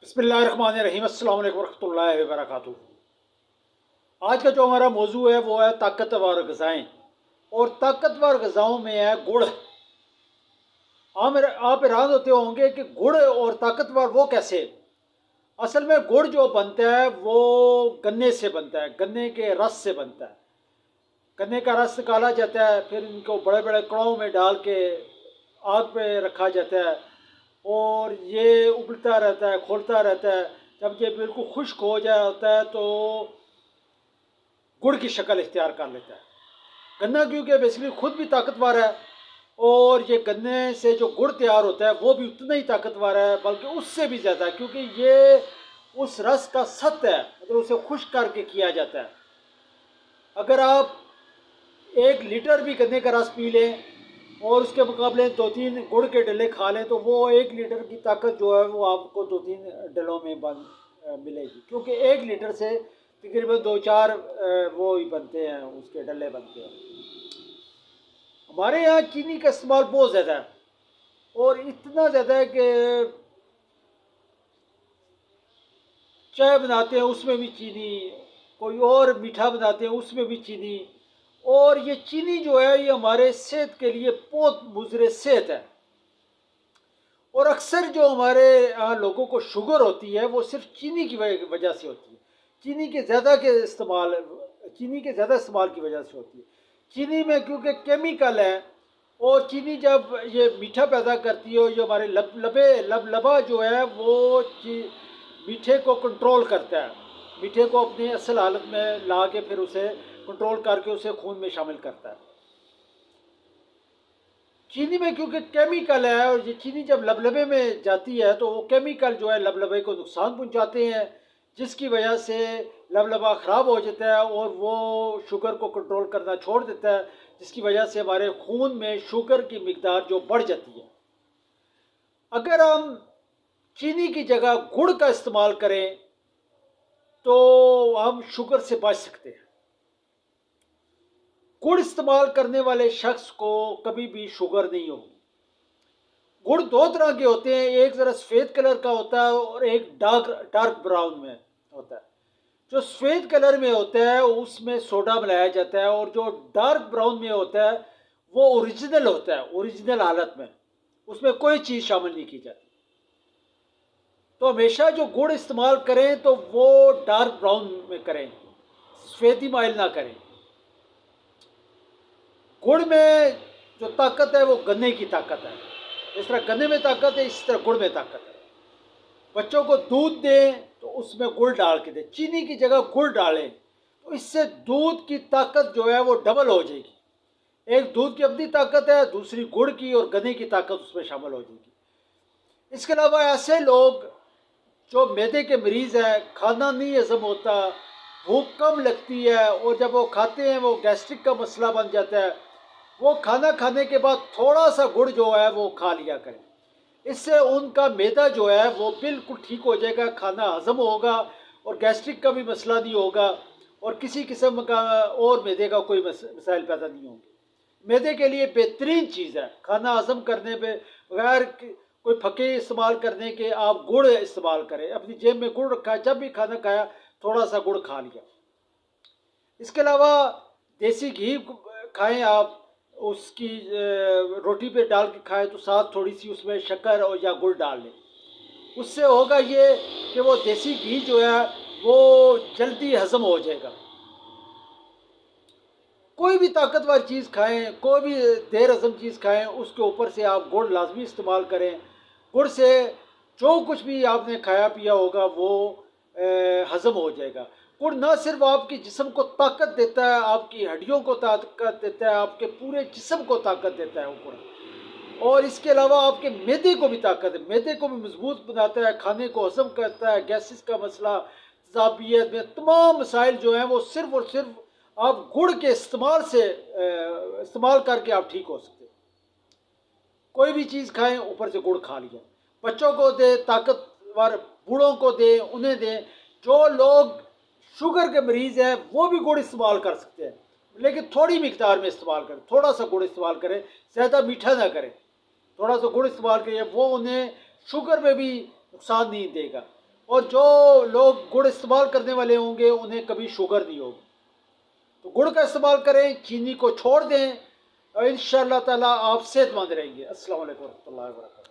बिस्मिल्लाहिर्रहमानिर्रहीम। अस्सलाम वालेकुम रहमतुल्लाहि व बरकातुहू। आज का जो हमारा मौजू है वो है ताकतवर ग़िज़ाएँ। और ताकतवर ग़िज़ाओं में है गुड़। आप हैरान होते होंगे कि गुड़ और ताकतवर वो कैसे। असल में गुड़ जो बनता है वो गन्ने से बनता है, गन्ने के रस से बनता है। गन्ने का रस निकाला जाता है, फिर इनको बड़े बड़े कड़ाहों में डाल के आग पे रखा जाता है और ये उबलता रहता है, खोलता रहता है। जब ये बिल्कुल खुश्क हो जाए होता है तो गुड़ की शक्ल इख्तियार कर लेता है। गन्ना क्योंकि बेसिकली खुद भी ताकतवर है और ये गन्ने से जो गुड़ तैयार होता है वो भी उतना ही ताकतवर है, बल्कि उससे भी ज़्यादा, क्योंकि ये उस रस का सत्व है, मतलब उसे खुश्क करके किया जाता है। अगर आप 1 लीटर भी गन्ने का रस पी लें और उसके मुकाबले 2-3 गुड़ के डले खा लें तो वो 1 लीटर की ताकत जो है वो आपको 2-3 डलों में मिलेगी, क्योंकि 1 लीटर से तकरीबन 2-4 वो ही बनते हैं, उसके डले बनते हैं। हमारे यहाँ चीनी का इस्तेमाल बहुत ज़्यादा है और इतना ज़्यादा है कि चाय बनाते हैं उसमें भी चीनी, कोई और मीठा बनाते हैं उसमें भी चीनी। और ये चीनी जो है ये हमारे सेहत के लिए बहुत मुज़र सेहत है। और अक्सर जो हमारे यहाँ लोगों को शुगर होती है वो सिर्फ चीनी की वजह से होती है। चीनी के ज़्यादा इस्तेमाल की वजह से होती है। चीनी में क्योंकि केमिकल है और चीनी जब ये मीठा पैदा करती है, जो हमारे लबा जो है वो मीठे को कंट्रोल करता है, मीठे को अपनी असल हालत में ला के फिर उसे कंट्रोल करके उसे खून में शामिल करता है। चीनी में क्योंकि केमिकल है और ये चीनी जब लबलबे में जाती है तो वो केमिकल जो है लबलबे को नुकसान पहुंचाते हैं, जिसकी वजह से लबलबा ख़राब हो जाता है और वो शुगर को कंट्रोल करना छोड़ देता है, जिसकी वजह से हमारे खून में शुगर की मिकदार जो बढ़ जाती है। अगर हम चीनी की जगह गुड़ का इस्तेमाल करें तो हम शुगर से बच सकते हैं। गुड़ इस्तेमाल करने वाले शख्स को कभी भी शुगर नहीं होगी। गुड़ 2 तरह के होते हैं, एक ज़रा सफ़ेद कलर का होता है और एक डार्क ब्राउन में होता है। जो सफ़ेद कलर में होता है उसमें सोडा मिलाया जाता है और जो डार्क ब्राउन में होता है वो ओरिजिनल होता है, ओरिजिनल हालत में, उसमें कोई चीज़ शामिल नहीं की जाती। तो हमेशा जो गुड़ इस्तेमाल करें तो वो डार्क ब्राउन में करें, सफ़ेदी माइल ना करें। गुड़ में जो ताकत है वो गन्ने की ताकत है। इस तरह गन्ने में ताकत है, इसी तरह गुड़ में ताकत है। बच्चों को दूध दें तो उसमें गुड़ डाल के दें, चीनी की जगह गुड़ डालें तो इससे दूध की ताकत जो है वो डबल हो जाएगी। एक दूध की अपनी ताकत है, दूसरी गुड़ की और गन्ने की ताकत उसमें शामिल हो जाएगी। इसके अलावा ऐसे लोग जो मैदे के मरीज़ हैं, खाना नहीं हजम होता, भूख कम लगती है और जब वो खाते हैं वो गैस्ट्रिक का मसला बन जाता है, वो खाना खाने के बाद थोड़ा सा गुड़ जो है वो खा लिया करें। इससे उनका मैदा जो है वो बिल्कुल ठीक हो जाएगा, खाना हजम होगा और गैस्ट्रिक का भी मसला नहीं होगा और किसी किस्म का और मैदे का कोई मसाइल पैदा नहीं होंगे। मैदे के लिए बेहतरीन चीज़ है, खाना हजम करने पे बगैर कोई फके इस्तेमाल करने के आप गुड़ इस्तेमाल करें। अपनी जेब में गुड़ रखा है, जब भी खाना खाया थोड़ा सा गुड़ खा लिया। इसके अलावा देसी घी खाएं आप, उसकी रोटी पे डाल के खाएं तो साथ थोड़ी सी उसमें शक्कर और या गुड़ डाल लें। उससे होगा ये कि वो देसी घी जो है वो जल्दी हजम हो जाएगा। कोई भी ताकतवर चीज़ खाएं, कोई भी देर हजम चीज़ खाएं, उसके ऊपर से आप गुड़ लाजमी इस्तेमाल करें। गुड़ से जो कुछ भी आपने खाया पिया होगा वो हजम हो जाएगा। गुड़ न सिर्फ आपके जिस्म को ताकत देता है, आपकी हड्डियों को ताकत देता है, आपके पूरे जिस्म को ताकत देता है गुड़। और इसके अलावा आपके मैदे को भी ताकत है, मैदे को भी मजबूत बनाता है, खाने को हजम करता है, गैसेस का मसला, ज़ाबियत में तमाम मसाइल जो हैं वो सिर्फ और सिर्फ आप गुड़ के इस्तेमाल करके आप ठीक हो सकते हैं। कोई भी चीज़ खाएं ऊपर से गुड़ खा लिया। बच्चों को दें, ताकतवर बूढ़ों को दें, उन्हें दें। जो लोग शुगर के मरीज़ हैं वो भी गुड़ इस्तेमाल कर सकते हैं, लेकिन थोड़ी मिकदार में इस्तेमाल करें, थोड़ा सा गुड़ इस्तेमाल करें, ज़्यादा मीठा ना करें। थोड़ा सा गुड़ इस्तेमाल करिए, वो उन्हें शुगर में भी नुकसान नहीं देगा। اور جو لوگ گڑ استعمال کرنے والے ہوں گے انہیں کبھی شوگر نہیں ہوگی. تو گڑ کا استعمال کریں، چینی کو چھوڑ دیں، اور انشاءاللہ تعالیٰ آپ صحت مند رہیں گے. السلام علیکم ورحمۃ اللہ وبرکاتہ.